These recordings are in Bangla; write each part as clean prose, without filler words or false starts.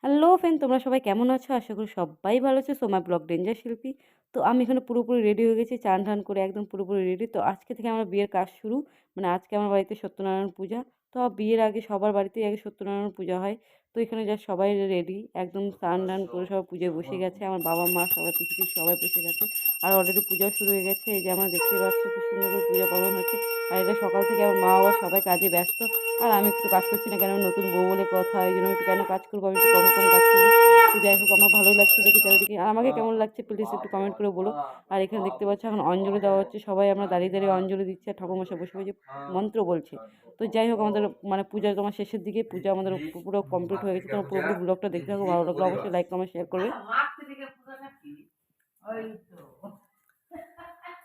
হ্যালো ফ্রেন্ড, তোমরা সবাই কেমন আছো? আশা করি সবাই ভালো আছো। সো মাই ব্লগ ডেঞ্জার শিল্পী। তো আমি এখানে পুরোপুরি রেডি হয়ে গেছি, চান টান করে একদম পুরোপুরি রেডি। তো আজকে থেকে আমার বিয়ের কাজ শুরু। মানে আজকে আমার বাড়িতে সত্যনারায়ণ পূজা। তো বিয়ের আগে সবার বাড়িতেই আগে সত্যনারায়ণ পূজা হয়। তো এখানে যা সবাই রেডি, একদম স্নান টান করে সবাই পুজোয় বসে গেছে। আমার বাবা মা সবাই পিছু পিছু সবাই বসে গেছে। আর অলরেডি পূজাও শুরু হয়ে গেছে। এই যে আমরা দেখতে পাচ্ছ খুব সুন্দর করে পূজা পালন হচ্ছে। আর এটা সকাল থেকে আমার মা বাবা সবাই কাজে ব্যস্ত। আর আমি একটু কাজ করছি না, কেন আমি নতুন বউ বলে কথা, এই জন্য একটু কেন কাজ করবো, আমি একটু কম কম কাজ করবো। তো যাই হোক, আমার ভালোই লাগছে দেখে চারিদিকে। আর আমাকে কেমন লাগছে প্লিজ একটু কমেন্ট করে বলো। আর এখানে দেখতে পাচ্ছ এখন অঞ্জলি দেওয়া হচ্ছে, সবাই আমরা দাঁড়িয়ে দাঁড়িয়ে অঞ্জলি দিচ্ছে, আর ঠাকুরমশাই বসে বসে মন্ত্র বলছে। তো যাই হোক, আমাদের মানে পূজা তোমার শেষের দিকে, পূজা আমাদের পুরো কমপ্লিট হয়ে গেছে। তোমার পুরোপুরি ব্লগটা দেখতে থাকো, ভালো লাগলো অবশ্যই লাইক কমেন্ট শেয়ার করবে।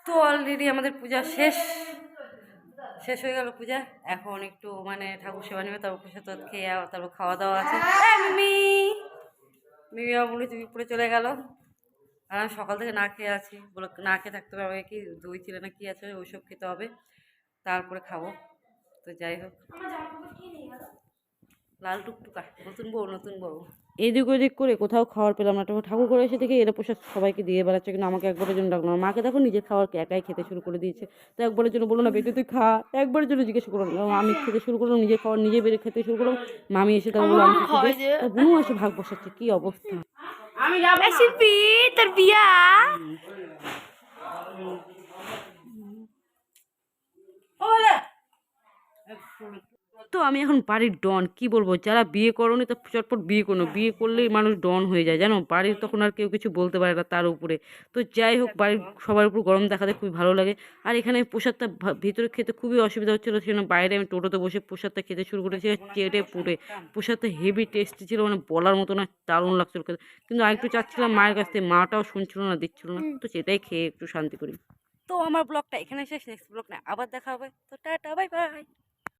তো অলরেডি আমাদের পূজা শেষ শেষ হয়ে গেল পূজা। এখন একটু মানে ঠাকুর সেবা নেবে, তারপর প্রসাদ খেয়ে তারপর খাওয়া দাওয়া আছে। মিমি মিমি বলে তুমি পড়ে চলে গেল। আর আমি সকাল থেকে না খেয়ে আছি, বলে না খেয়ে থাকতে হবে, আমাকে কি দই ছিল না কি আছে ওইসব খেতে হবে, তারপরে খাবো। তো যাই হোক, লাল টুকটুকা নতুন বউ নতুন বউ। এদিক ওদিক করে কোথাও খাওয়ার পেলাম না। ঠাকুর করে এসে দেখে এরা পোশাক সবাইকে দিয়ে বেড়াচ্ছে, কিন্তু আমাকে একবারের জন্য ডাকলো না। মাকে দেখো নিজের খাওয়ার একাই খেতে শুরু করে দিয়েছে। তো একবারের জন্য বলো না বেটে তুই খা, একবারের জন্য জিজ্ঞেস করলাম, আমি খেতে শুরু করলাম, নিজের খাওয়ার নিজে বেড়ে খেতে শুরু করলাম। মামি এসে তাকে বললো আমাকে খেতে, বুনু এসে ভাগ বসাচ্ছে। কি অবস্থা! শিল্পী তোর বিয়া তো আমি এখন বাড়ির ডন, কি বলবো, যারা বিয়ে করোনি তা চটপট বিয়ে করো, বিয়ে করলেই মানুষ ডন হয়ে যায় জানো। বাড়ির তখন আর কেউ কিছু বলতে পারে না তার উপরে। তো যাই হোক, বাড়ির সবার উপর গরম দেখাতে খুবই ভালো লাগে। আর এখানে প্রসাদটা ভিতরে খেতে খুবই অসুবিধা হচ্ছিলো, সেজন্য বাইরে আমি টোটোতে বসে প্রসাদটা খেতে শুরু করেছি। চেটে পুটে প্রসাদটা হেভি টেস্টি ছিল, মানে বলার মতো না, দারুণ লাগছিল খেতে। কিন্তু আরেকটু চাচ্ছিলাম মায়ের কাছ থেকে, মাটাও শুনছিল না, দিচ্ছিল না। তো সেটাই খেয়ে একটু শান্তি করি। তো আমার ব্লগটা এখানে শেষ, নেক্সট ব্লগ না আবার দেখা হবে। তো টাটা, বাই বাই।